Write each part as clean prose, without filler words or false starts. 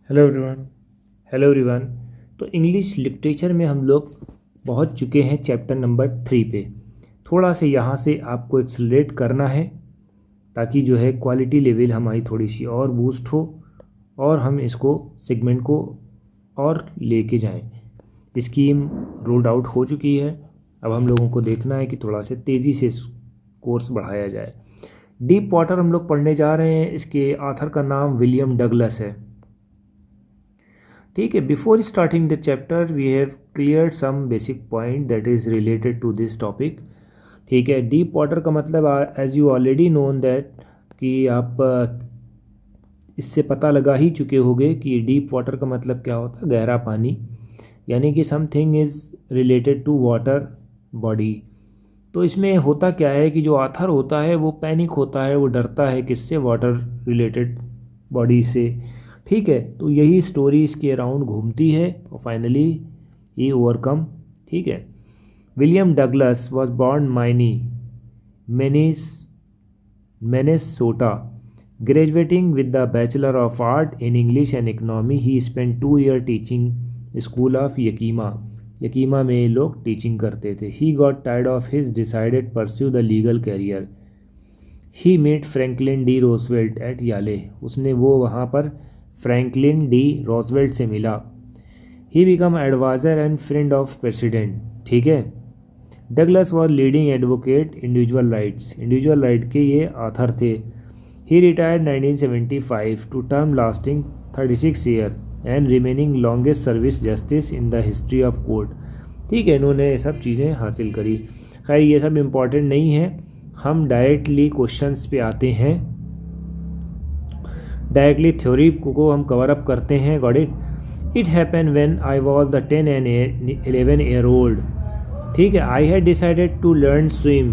Hello everyone. Hello everyone. तो English literature में हम लोग पहुंच चुके हैं चैप्टर नंबर 3 पे। थोड़ा से यहाँ से आपको एक्सेलरेट करना है ताकि जो है क्वालिटी लेवल हमारी थोड़ी सी और बूस्ट हो और हम इसको सेगमेंट को और लेके जाएं। स्कीम रोल्ड आउट हो चुकी है। अब हम लोगों को देखना है कि थोड़ा से तेज़ी से कोर्स बढ़ाया जाए। डीप वाटर हम लोग पढ़ने जा रहे हैं। इसके ऑथर का नाम विलियम डगलस है। ठीक है। Before starting the chapter we have clear some basic point that is related to this topic. ठीक है। डीप वाटर का मतलब as you already known that कि आप इससे पता लगा ही चुके होंगे कि डीप वाटर का मतलब क्या होता है। गहरा पानी, यानी कि something is related to water body. तो इसमें होता क्या है कि जो ऑथर होता है वो पैनिक होता है, वो डरता है किससे, वाटर रिलेटेड बॉडी से। ठीक है। तो यही स्टोरी इसके अराउंड घूमती है और फाइनली ये ओवरकम। ठीक है। William Douglas was born Maine Minnesota. Graduating with the bachelor of art in English and economy he spend 2 year teaching school of Yakima में ये लोग टीचिंग करते थे। He got tired of his decided pursue the legal career. He met Franklin D Roosevelt at Yale. उसने वो वहाँ पर Franklin D Roosevelt से मिला। He become adviser and friend of president. ठीक है। Douglas was leading advocate individual right के ये ऑथर थे। He retired 1975 to term lasting 36 year and remaining longest service justice in the history of court. ठीक है। इन्होंने ये सब चीज़ें हासिल करी। खैर ये सब इम्पॉर्टेंट नहीं है, हम डायरेक्टली क्वेश्चंस पे आते हैं। डायरेक्टली थ्योरी को हम कवर अप करते हैं। Got it. It happen when I was the 10 and 11 year old. ठीक है। I had decided to learn swim.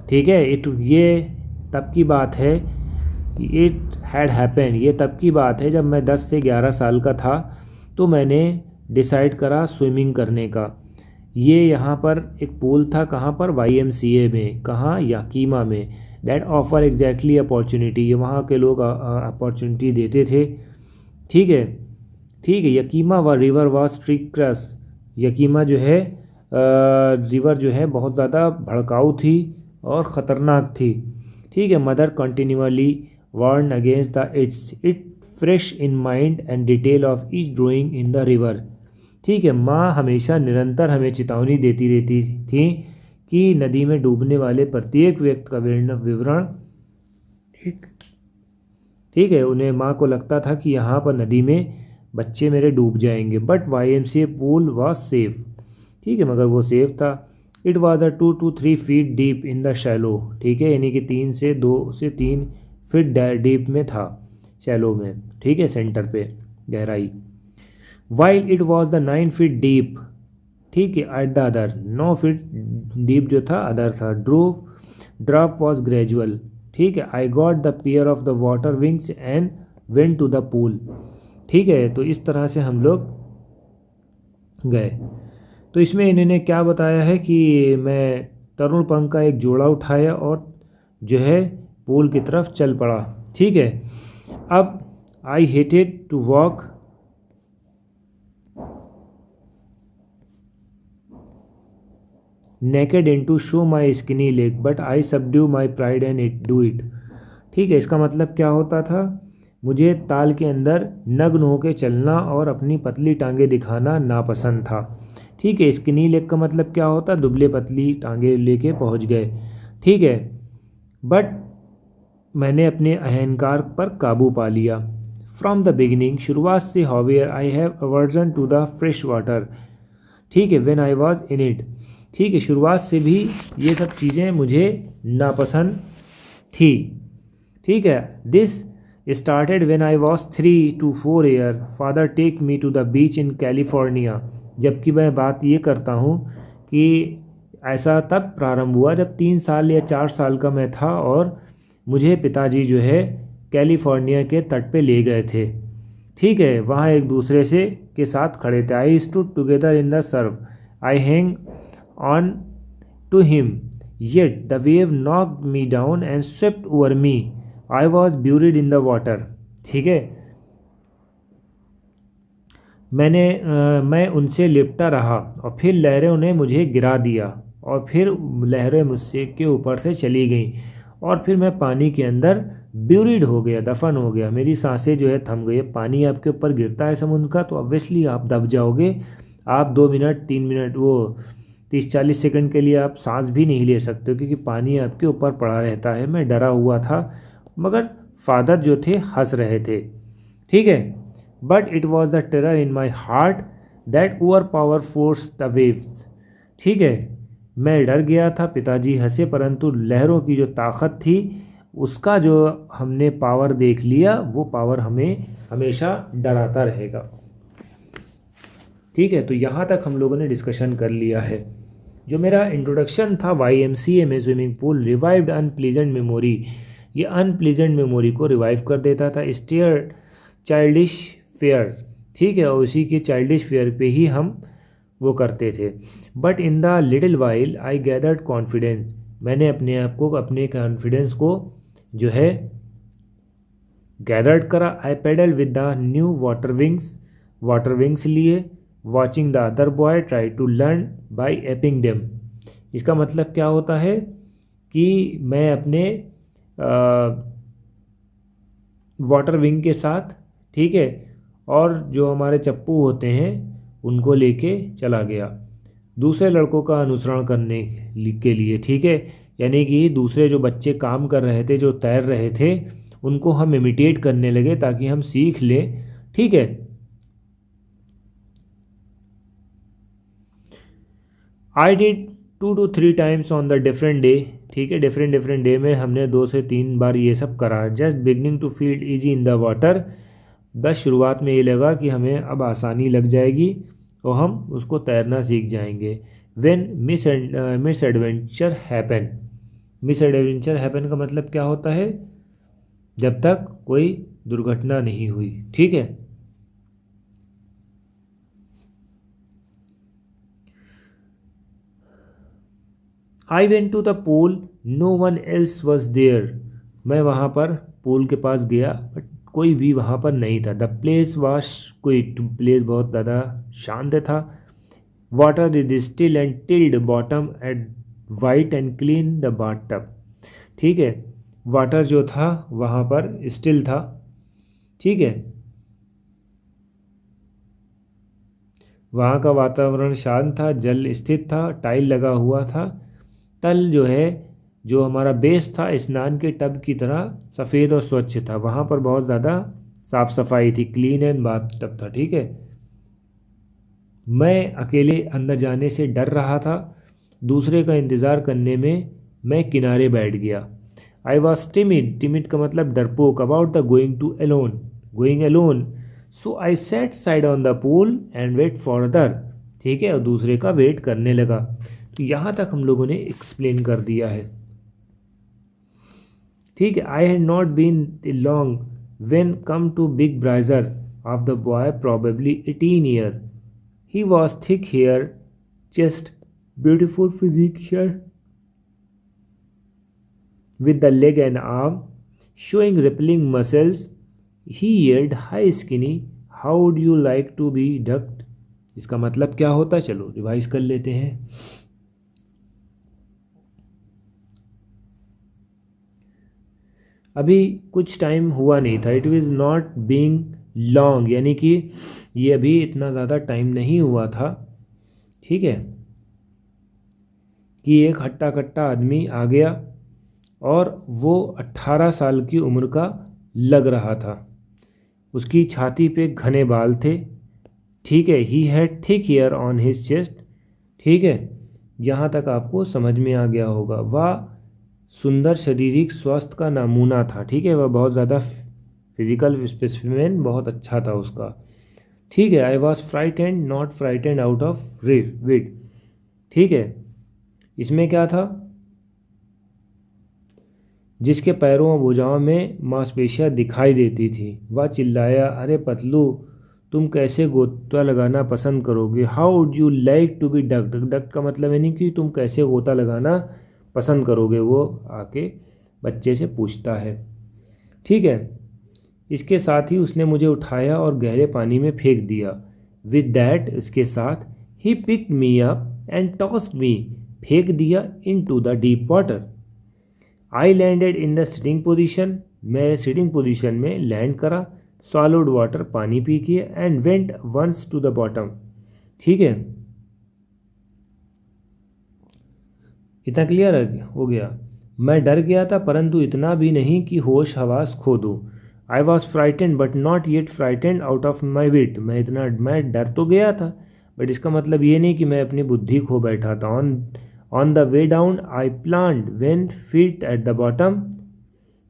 ठीक है। ये तब की बात है। इट हैड हैपन, ये तब की बात है जब मैं 10 से 11 साल का था। तो मैंने डिसाइड करा स्विमिंग करने का। ये यहाँ पर एक पूल था, कहाँ पर, YMCA में। कहाँ, याकीमा में। दैट ऑफर एग्जैक्टली अपॉर्चुनिटी, ये वहाँ के लोग अपॉर्चुनिटी देते थे। ठीक है। ठीक है। यकीमा व रिवर वॉज ट्रिक्रस। यकीमा जो है रिवर जो है बहुत ज़्यादा भड़काऊ थी और ख़तरनाक थी। ठीक है। Mother continuously warn against the it fresh in mind and detail of each drowning in the river. ठीक है। माँ हमेशा निरंतर हमें चेतावनी देती रहती थी कि नदी में डूबने वाले प्रत्येक व्यक्ति का विवरण। ठीक है। उन्हें, माँ को लगता था कि यहाँ पर नदी में बच्चे मेरे डूब जाएंगे। But YMCA pool was safe. ठीक है। मगर वो सेफ था। It was a 2 to 3 feet deep in the shallow. ठीक है। यानी कि 2 से 3 फीट डीप में था, शैलो में। ठीक है। सेंटर पे गहराई। While it was the 9 feet deep. ठीक है। At the other, 9 feet deep जो था अदर था। Drop was gradual. ठीक है। I got the pair of the water wings and went to the pool. ठीक है। तो इस तरह से हम लोग गए। तो इसमें इन्होंने क्या बताया है कि मैं तरुण पंख का एक जोड़ा उठाया और जो है पूल की तरफ चल पड़ा। ठीक है। अब I hated to walk naked in to show my skinny leg but I subdue my pride and do it. ठीक है। इसका मतलब क्या होता था, मुझे ताल के अंदर नग्न होकर चलना और अपनी पतली टांगे दिखाना नापसंद था। ठीक है। स्किनी लेग का मतलब क्या होता, दुबले पतली टांगे लेके पहुंच गए। ठीक है। बट मैंने अपने अहंकार पर काबू पा लिया। फ्रॉम द बिगिनिंग, शुरुआत से, however I have aversion to the fresh water. ठीक है। When I was in it. ठीक है। शुरुआत से भी ये सब चीज़ें मुझे नापसंद थी। ठीक है। This started when I was 3 to 4 year. Father take me to the beach in California. जबकि मैं बात ये करता हूँ कि ऐसा तब प्रारंभ हुआ जब 3 साल या 4 साल का मैं था और मुझे पिताजी जो है कैलिफोर्निया के तट पे ले गए थे। ठीक है। वहाँ एक दूसरे से के साथ खड़े थे। I stood together in the surf. I hang on to him yet the wave knocked me down and swept over me. I was buried in the water. ठीक है। मैं उनसे लिपटा रहा और फिर लहरों ने मुझे गिरा दिया और फिर लहरें मुझसे के ऊपर से चली गईं और फिर मैं पानी के अंदर ब्यूरिड हो गया, दफन हो गया। मेरी सांसें जो है थम गई। पानी आपके ऊपर गिरता है समुद्र का तो ऑब्वियसली आप दब जाओगे। आप 2 मिनट 3 मिनट वो 30-40 सेकंड के लिए आप सांस भी नहीं ले सकते क्योंकि पानी आपके ऊपर पड़ा रहता है। मैं डरा हुआ था मगर फादर जो थे हंस रहे थे। ठीक है। But it was the terror in my heart that over power force the waves. ठीक है, मैं डर गया था, पिताजी हंसे, परंतु लहरों की जो ताकत थी उसका जो हमने पावर देख लिया वो पावर हमें हमेशा डराता रहेगा। ठीक है, तो यहाँ तक हम लोगों ने डिस्कशन कर लिया है। जो मेरा इंट्रोडक्शन था YMCA में swimming pool revived unpleasant memory, ये अनप्लीजेंट मेमोरी को रिवाइव कर देता था। स्टेयर चाइल्डिश फेयर, ठीक है, और उसी के चाइल्डिश फेयर पे ही हम वो करते थे। But in the little while I gathered confidence, मैंने अपने आप को, अपने कॉन्फिडेंस को जो है गैदर्ड करा। I paddle with the new water wings लिए। Watching the other boy try to learn by aping them. इसका मतलब क्या होता है कि मैं अपने वाटर विंग के साथ, ठीक है, और जो हमारे चप्पू होते हैं उनको लेके चला गया दूसरे लड़कों का अनुसरण करने के लिए। ठीक है, यानी कि दूसरे जो बच्चे काम कर रहे थे, जो तैर रहे थे, उनको हम इमिटेट करने लगे ताकि हम सीख लें। ठीक है, I did 2 to 3 times on the different day. ठीक है, डिफरेंट डे में हमने 2 से 3 बार ये सब करा। Just beginning to feel easy in the water, बस शुरुआत में ये लगा कि हमें अब आसानी लग जाएगी और हम उसको तैरना सीख जाएंगे। When miss adventure happen, miss adventure happen का मतलब क्या होता है, जब तक कोई दुर्घटना नहीं हुई। ठीक है, I went to the pool, no one else was there, मैं वहाँ पर पूल के पास गया बट कोई भी वहाँ पर नहीं था। The place was quiet, place बहुत ज़्यादा शांत था। Water is still and tiled bottom at white and clean the bathtub. ठीक है, वाटर जो था वहाँ पर स्टिल था। ठीक है, वहाँ का वातावरण शांत था, जल स्थित था, टाइल लगा हुआ था। तल जो है, जो हमारा बेस था, स्नान के टब की तरह सफ़ेद और स्वच्छ था। वहाँ पर बहुत ज़्यादा साफ़ सफाई थी, क्लीन एंड बाथ टब था। ठीक है, मैं अकेले अंदर जाने से डर रहा था। दूसरे का इंतज़ार करने में मैं किनारे बैठ गया। आई वॉज टिमिड का मतलब डरपोक, about the going alone, so I sat side on the pool and wait for other. ठीक है, और दूसरे का वेट करने लगा। तो यहाँ तक हम लोगों ने एक्सप्लेन कर दिया है। ठीक है, I had not been long when come to big bruiser of the boy, probably 18 year. He was thick hair, chest, beautiful physician with the leg and arm showing rippling muscles. He yelled, "Hi skinny, how would you like to be ducked?" इसका मतलब क्या होता है, चलो revise कर लेते हैं। अभी कुछ टाइम हुआ नहीं था, it was not being long, यानी कि ये अभी इतना ज़्यादा टाइम नहीं हुआ था। ठीक है, कि एक हट्टा कट्टा आदमी आ गया और वो 18 साल की उम्र का लग रहा था। उसकी छाती पे घने बाल थे। ठीक है, he had thick hair on his chest. ठीक है, यहाँ तक आपको समझ में आ गया होगा। वह सुंदर शारीरिक स्वास्थ्य का नमूना था। ठीक है, वह बहुत ज़्यादा फिजिकल स्पेसिमेन बहुत अच्छा था उसका। ठीक है, I was frightened not frightened out of wit. ठीक है, इसमें क्या था, जिसके पैरों और भुजाओं में मांसपेशियां दिखाई देती थी। वह चिल्लाया, अरे पतलू, तुम कैसे गोता लगाना पसंद करोगे? How would you like to be ducked? Ducked का मतलब है नहीं कि तुम कैसे गोता लगाना पसंद करोगे, वो आके बच्चे से पूछता है। ठीक है, इसके साथ ही उसने मुझे उठाया और गहरे पानी में फेंक दिया। विद दैट, इसके साथ, he picked me up and tossed me, फेंक दिया, into the deep water. I landed in the sitting position, मैं सिटिंग पोजिशन में लैंड करा, सॉलिड वाटर, पानी पी के, and went once to the bottom. ठीक है, इतना क्लियर हो गया। मैं डर गया था परंतु इतना भी नहीं कि होश हवास खो दूँ। I was frightened but not yet frightened out of my wit, मैं डर तो गया था बट इसका मतलब ये नहीं कि मैं अपनी बुद्धि खो बैठा था। On the way down I planned when feet at the bottom.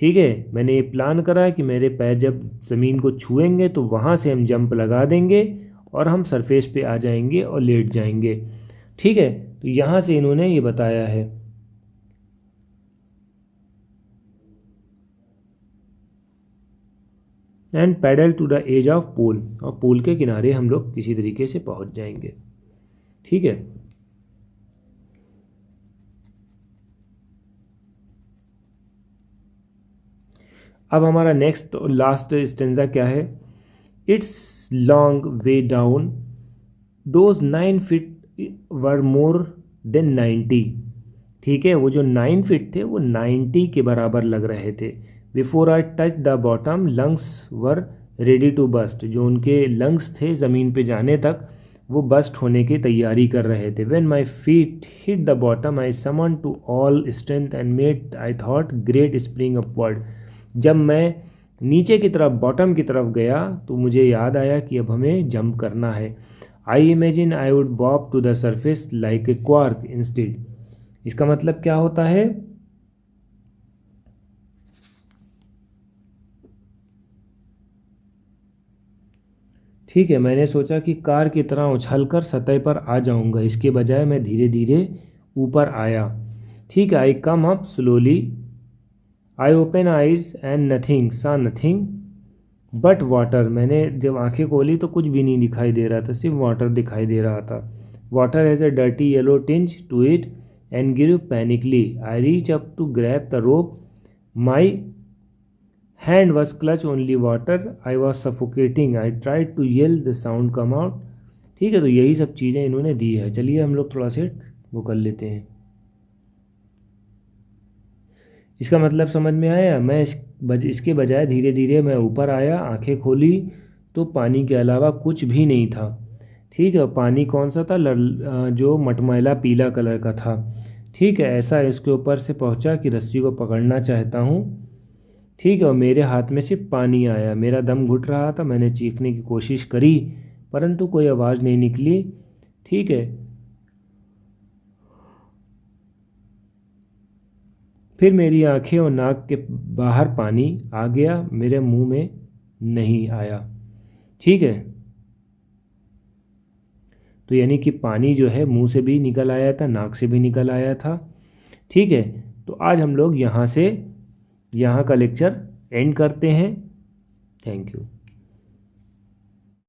ठीक है, मैंने ये प्लान करा कि मेरे पैर जब ज़मीन को छुएंगे तो वहाँ से हम जंप लगा देंगे और हम सरफेस पे आ जाएंगे और लेट जाएंगे। ठीक है, तो यहाँ से इन्होंने ये बताया है। And paddle to the edge of pool, और पूल के किनारे हम लोग किसी तरीके से पहुँच जाएंगे। ठीक है, अब हमारा नेक्स्ट लास्ट स्टेंजा क्या है। It's long way down, those 9 feet were more than 90। ठीक है, वो जो 9 फीट थे वो 90 के बराबर लग रहे थे। Before I touch the bottom lungs were ready to burst, जो उनके लंग्स थे ज़मीन पे जाने तक वो बस्ट होने की तैयारी कर रहे थे। When my feet hit the bottom I summon to all strength and made I thought great spring upward. जब मैं नीचे की तरफ बॉटम की तरफ गया तो मुझे याद आया कि अब हमें जंप करना है। I imagine I would bob to the surface like a cork instead. इसका मतलब क्या होता है, ठीक है, मैंने सोचा कि कार की तरह उछलकर सतह पर आ जाऊंगा, इसके बजाय मैं धीरे धीरे ऊपर आया। ठीक है, I come up slowly, I open eyes and nothing, सा नथिंग बट वाटर। मैंने जब आंखें खोली तो कुछ भी नहीं दिखाई दे रहा था, सिर्फ वाटर दिखाई दे रहा था। Water has a dirty yellow tinge to it and give panickily I reach up to grab the rope, my hand was clutch only water, I was suffocating, I tried to yell the sound come out. ठीक है, तो यही सब चीज़ें इन्होंने दी है। चलिए हम लोग थोड़ा से वो कर लेते हैं। इसका मतलब समझ में आया। मैं इसके बजाय धीरे धीरे मैं ऊपर आया, आंखें खोली तो पानी के अलावा कुछ भी नहीं था। ठीक है, पानी कौन सा था, जो मटमैला पीला कलर का था। ठीक है, ऐसा इसके ऊपर से पहुंचा कि रस्सी को पकड़ना चाहता हूँ। ठीक है, और मेरे हाथ में से पानी आया, मेरा दम घुट रहा था, मैंने चीखने की कोशिश करी परंतु कोई आवाज़ नहीं निकली। ठीक है, फिर मेरी आंखें और नाक के बाहर पानी आ गया, मेरे मुंह में नहीं आया। ठीक है, तो यानी कि पानी जो है मुंह से भी निकल आया था, नाक से भी निकल आया था। ठीक है, तो आज हम लोग यहाँ का लेक्चर एंड करते हैं। Thank you.